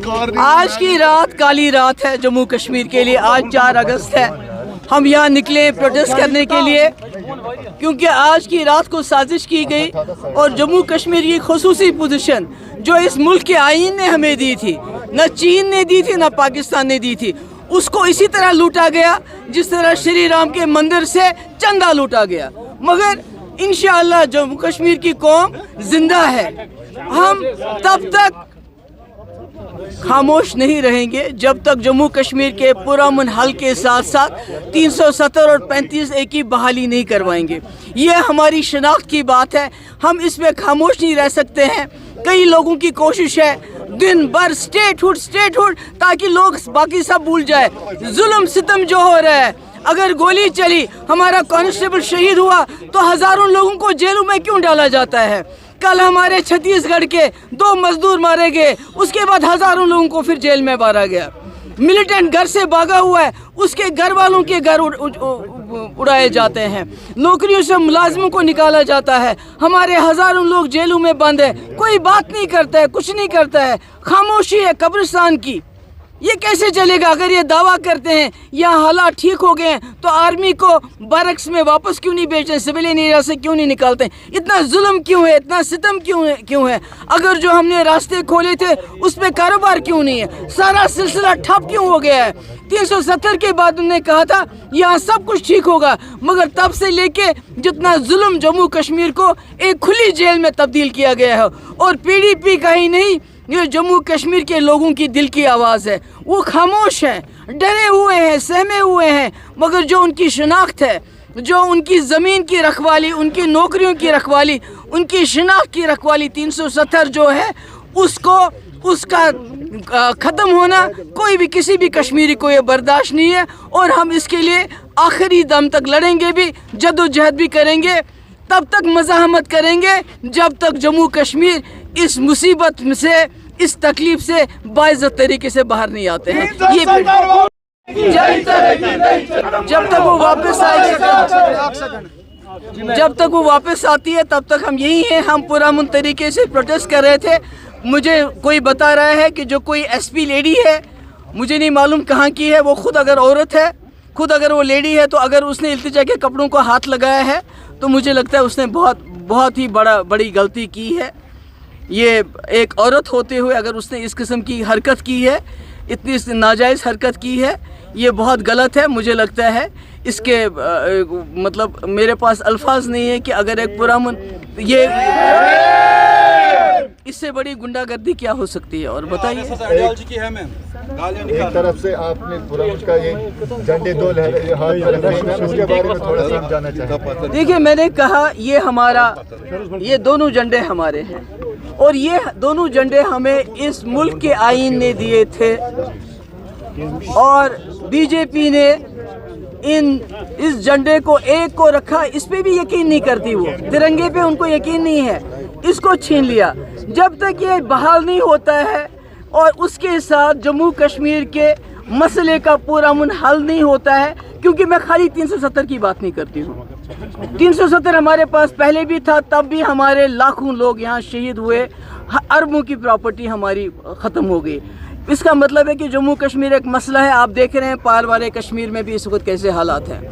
आज की रात काली रात है जम्मू कश्मीर के लिए। आज 4 अगस्त है। हम यहाँ निकले प्रोटेस्ट करने के लिए क्योंकि आज की रात को साजिश की गई और जम्मू कश्मीर की खुसूसी पोजीशन जो इस मुल्क के आईन ने हमें दी थी, न चीन ने दी थी न पाकिस्तान ने दी थी, उसको इसी तरह लूटा गया जिस तरह श्री राम के मंदिर से चंदा लूटा गया। मगर इंशाअल्लाह जम्मू कश्मीर की कौम जिंदा है। हम तब तक खामोश नहीं रहेंगे जब तक जम्मू कश्मीर के पुरअमन हल के साथ साथ 370 और 35A की बहाली नहीं करवाएंगे। ये हमारी शनाख्त की बात है। हम इस पे खामोश नहीं रह सकते हैं। कई लोगों की कोशिश है दिन भर स्टेटहुड ताकि लोग बाकी सब भूल जाए। जुल्म सितम जो हो रहा है, अगर गोली चली, हमारा कांस्टेबल शहीद हुआ तो हजारों लोगों को जेलों में क्यों डाला जाता है? कल हमारे छत्तीसगढ़ के 2 मजदूर मारे गए, उसके बाद हजारों लोगों को फिर जेल में मारा गया। मिलिटेंट घर से भागा हुआ है, उसके घर वालों के घर उड़ाए जाते हैं। नौकरियों से मुलाजिमों को निकाला जाता है। हमारे हजारों लोग जेलों में बंद है। कोई बात नहीं करता है, कुछ नहीं करता है। खामोशी है कब्रिस्तान की। ये कैसे चलेगा? अगर ये दावा करते हैं यहाँ हालात ठीक हो गए हैं तो आर्मी को बैरक्स में वापस क्यों नहीं भेजते, सिविलियन एरिया से क्यों नहीं निकालते? इतना जुल्म क्यों है, इतना सितम क्यों है? अगर जो हमने रास्ते खोले थे उस पर कारोबार क्यों नहीं है? सारा सिलसिला ठप क्यों हो गया है? 370 के बाद उन्होंने कहा था यहाँ सब कुछ ठीक होगा, मगर तब से लेके जितना जुल्म जम्मू कश्मीर को एक खुली जेल में तब्दील किया गया है। और PDP का ही नहीं, ये जम्मू कश्मीर के लोगों की दिल की आवाज़ है। वो खामोश हैं, डरे हुए हैं, सहमे हुए हैं, मगर जो उनकी शनाख्त है, जो उनकी ज़मीन की रखवाली, उनकी नौकरियों की रखवाली, उनकी शनाख्त की रखवाली 370 जो है उसका ख़त्म होना कोई भी किसी भी कश्मीरी को ये बर्दाश्त नहीं है। और हम इसके लिए आखिरी दम तक लड़ेंगे भी, जद्दोजहद भी करेंगे। तब तक मज़ाहमत करेंगे जब तक जम्मू कश्मीर इस मुसीबत से, इस तकलीफ से बाइज़्ज़त तरीके से बाहर नहीं आते हैं। ये जब तक वो वापस आती है तब तक हम यही हैं। हम पुरअमन तरीके से प्रोटेस्ट कर रहे थे। मुझे कोई बता रहा है कि जो कोई SP लेडी है, मुझे नहीं मालूम कहाँ की है, वो खुद अगर औरत है, खुद अगर वो लेडी है, तो अगर उसने इल्तिजा के कपड़ों को हाथ लगाया है तो मुझे लगता है उसने बहुत ही बड़ी गलती की है। ये एक औरत होते हुए अगर उसने इस किस्म की हरकत की है, इतनी नाजायज़ हरकत की है, ये बहुत गलत है। मुझे लगता है इसके मतलब मेरे पास अल्फाज नहीं है कि अगर एक पुरअमन ये इससे बड़ी गुंडागर्दी क्या हो सकती है? और बताइए। एक तरफ से आपने पुरअमन का ये झंडे 2 लहराए, उसके बारे में थोड़ा समझाना चाहिए। देखिए, मैंने कहा ये दोनों झंडे हमारे हैं और ये दोनों झंडे हमें इस मुल्क के आईन ने दिए थे और BJP ने इस झंडे को एक को रखा। इस पे भी यकीन नहीं करती, वो तिरंगे पे उनको यकीन नहीं है, इसको छीन लिया। जब तक ये बहाल नहीं होता है और उसके साथ जम्मू कश्मीर के मसले का पुरअमन हल नहीं होता है, क्योंकि मैं खाली 370 की बात नहीं करती हूँ। 370 हमारे पास पहले भी था, तब भी हमारे लाखों लोग यहाँ शहीद हुए, अरबों की प्रॉपर्टी हमारी ख़त्म हो गई। इसका मतलब है कि जम्मू कश्मीर एक मसला है। आप देख रहे हैं पार वाले कश्मीर में भी इस वक्त कैसे हालात हैं।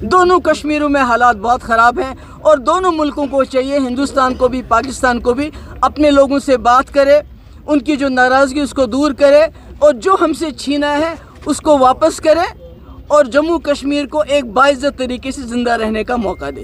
दोनों कश्मीरों में हालात बहुत ख़राब हैं और दोनों मुल्कों को चाहिए, हिंदुस्तान को भी पाकिस्तान को भी, अपने लोगों से बात करे, उनकी जो नाराज़गी उसको दूर करे और जो हमसे छीना है उसको वापस करे और जम्मू कश्मीर को एक बाइज़्ज़त तरीके से ज़िंदा रहने का मौका दे।